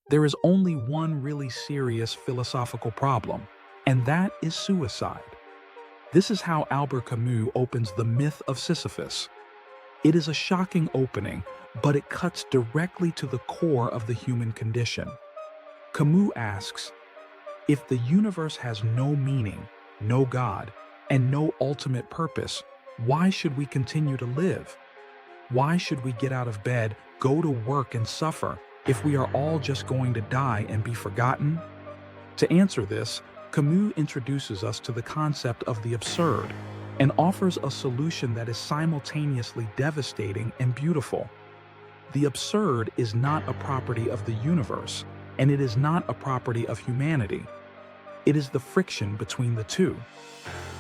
There is only one really serious philosophical problem, and that is suicide. This is how Albert Camus opens The Myth of Sisyphus. It is a shocking opening, but it cuts directly to the core of the human condition. Camus asks, if the universe has no meaning, no God, and no ultimate purpose, why should we continue to live? Why should we get out of bed, go to work, and suffer if we are all just going to die and be forgotten? To answer this, Camus introduces us to the concept of the absurd and offers a solution that is simultaneously devastating and beautiful. The absurd is not a property of the universe, and it is not a property of humanity. It is the friction between the two.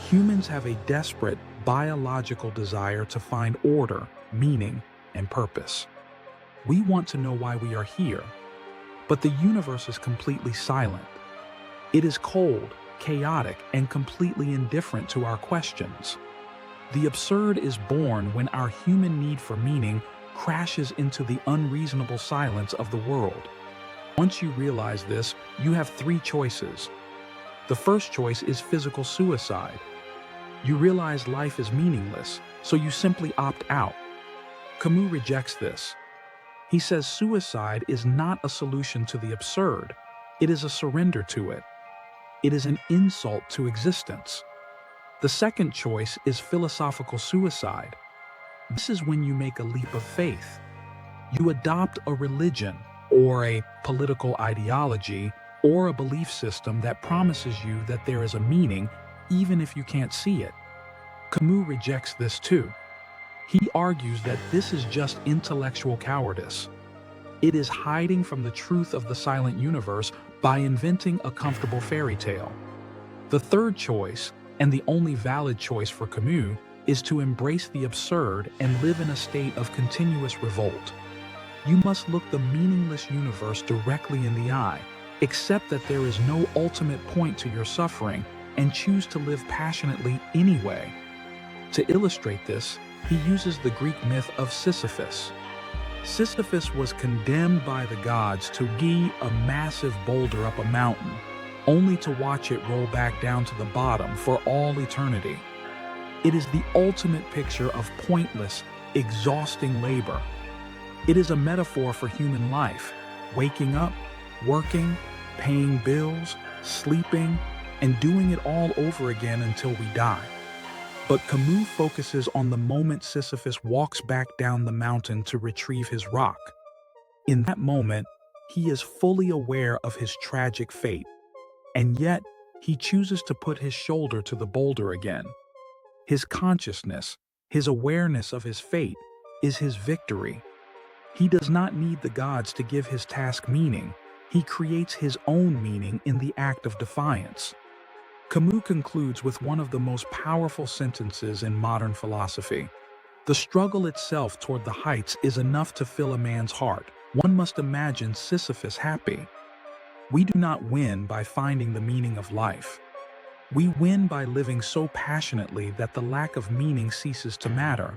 Humans have a desperate biological desire to find order, meaning, and purpose. We want to know why we are here, but the universe is completely silent. It is cold, chaotic, and completely indifferent to our questions. The absurd is born when our human need for meaning crashes into the unreasonable silence of the world. Once you realize this, you have three choices. The first choice is physical suicide. You realize life is meaningless, so you simply opt out. Camus rejects this. He says suicide is not a solution to the absurd. It is a surrender to it. It is an insult to existence. The second choice is philosophical suicide. This is when you make a leap of faith. You adopt a religion, or a political ideology, or a belief system that promises you that there is a meaning, even if you can't see it. Camus rejects this too. He argues that this is just intellectual cowardice. It is hiding from the truth of the silent universe by inventing a comfortable fairy tale. The third choice, and the only valid choice for Camus, is to embrace the absurd and live in a state of continuous revolt. You must look the meaningless universe directly in the eye, accept that there is no ultimate point to your suffering, and choose to live passionately anyway. To illustrate this, he uses the Greek myth of Sisyphus. Sisyphus was condemned by the gods to gee a massive boulder up a mountain, only to watch it roll back down to the bottom for all eternity. It is the ultimate picture of pointless, exhausting labor. It is a metaphor for human life, waking up, working, paying bills, sleeping, and doing it all over again until we die. But Camus focuses on the moment Sisyphus walks back down the mountain to retrieve his rock. In that moment, he is fully aware of his tragic fate, and yet he chooses to put his shoulder to the boulder again. His consciousness, his awareness of his fate, is his victory. He does not need the gods to give his task meaning. He creates his own meaning in the act of defiance. Camus concludes with one of the most powerful sentences in modern philosophy. The struggle itself toward the heights is enough to fill a man's heart. One must imagine Sisyphus happy. We do not win by finding the meaning of life. We win by living so passionately that the lack of meaning ceases to matter.